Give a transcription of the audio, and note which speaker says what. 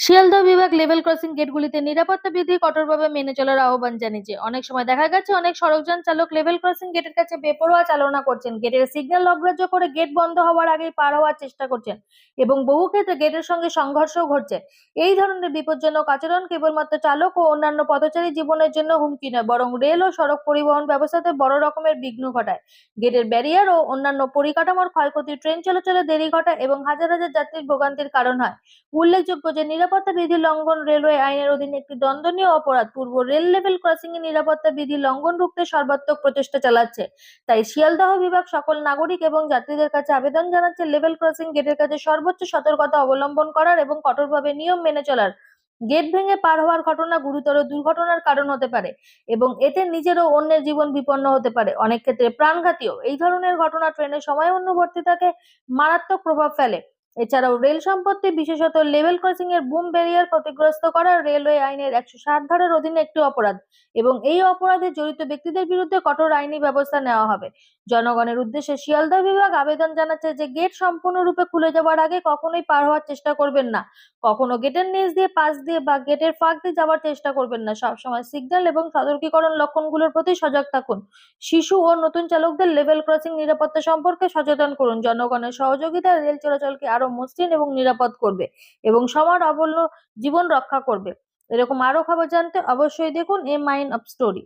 Speaker 1: শিয়ালদহ বিভাগ level crossing গেটগুলিতে নিরাপত্তা বিধি কঠোরভাবে মেনে চলার আহ্বান জানিয়েছে। অনেক সময় দেখা গেছে অনেক সড়কযান চালক লেভেল ক্রসিং গেটের কাছে বেপরোয়া চালনা করছেন, গেটের সিগন্যাল অগ্রাহ্য করে গেট বন্ধ হওয়ার আগেই পার হওয়ার চেষ্টা করছেন এবং বহু ক্ষেত্রে গেটের সঙ্গে সংঘর্ষও ঘটছে। এই ধরনের বিপজ্জনক আচরণ কেবলমাত্র চালক ও অন্যান্য পথচারী জীবনের জন্য হুমকি নয়, বরং রেল ও সড়ক পরিবহন ব্যবস্থাতে বড় রকমের বিঘ্ন ঘটায়। গেটের ব্যারিয়ার ও অন্যান্য পরিকাঠামোর ক্ষয়ক্ষতি ট্রেন চলাচলে দেরি ঘটায় এবং হাজার হাজার যাত্রীর ভোগান্তির কারণ হয়। উল্লেখযোগ্য যে নিরাপত্তা বিধি লঙ্ঘন রেলওয়ে আইনের অধীনে একটি দণ্ডনীয় অপরাধ। পূর্ব রেল লেভেল ক্রসিং এ নিরাপত্তা বিধি লঙ্ঘন রুখতে সর্বাত্মক প্রচেষ্টা চালাচ্ছে। তাই শিয়ালদহ বিভাগ সকল নাগরিক এবং যাত্রীদের কাছে আবেদন জানাচ্ছে লেভেল ক্রসিং গেটের কাছে সর্বোচ্চ সতর্কতা অবলম্বন করার এবং কঠোরভাবে নিয়ম মেনে চলার। গেট ভেঙে পার হওয়ার ঘটনা গুরুতর দুর্ঘটনার কারণ হতে পারে এবং এতে নিজের ও অন্যের জীবন বিপন্ন হতে পারে, অনেক ক্ষেত্রে প্রাণঘাতীও। এই ধরনের ঘটনা ট্রেনের সময় অনুবর্তিতাকে মারাত্মক প্রভাব ফেলে। এছাড়াও রেল সম্পত্তি, বিশেষত লেভেল ক্রসিং এর বুম ব্যারিয়ার ক্ষতিগ্রস্ত করা রেলওয়ে আইনের 160 ধারার অধীনে একটি অপরাধ এবং এই অপরাধে জড়িত ব্যক্তিদের বিরুদ্ধে কঠোর আইনি ব্যবস্থা নেওয়া হবে। জনগণের উদ্দেশ্যে শিয়ালদহ বিভাগ আবেদন জানাচ্ছে যে গেট সম্পূর্ণরূপে খুলে যাওয়ার আগে কখনোই পার হওয়ার চেষ্টা করবেন না, কখনো গেটের নিচ দিয়ে, পাশ দিয়ে বা গেটের ফাঁক দিয়ে যাওয়ার চেষ্টা করবেন না। সবসময় সিগন্যাল এবং সতর্কীকরণ লক্ষণগুলোর প্রতি সজাগ থাকুন। শিশু ও নতুন চালকদের লেভেল ক্রসিং নিরাপত্তা সম্পর্কে সচেতন করুন। জনগণের সহযোগিতা রেল চলাচলকে আরো মসৃণ এবং নিরাপদ করবে এবং সবার অমূল্য জীবন রক্ষা করবে। এরকম আরো খবর জানতে অবশ্যই দেখুন এ মাইন্ড অফ স্টোরি।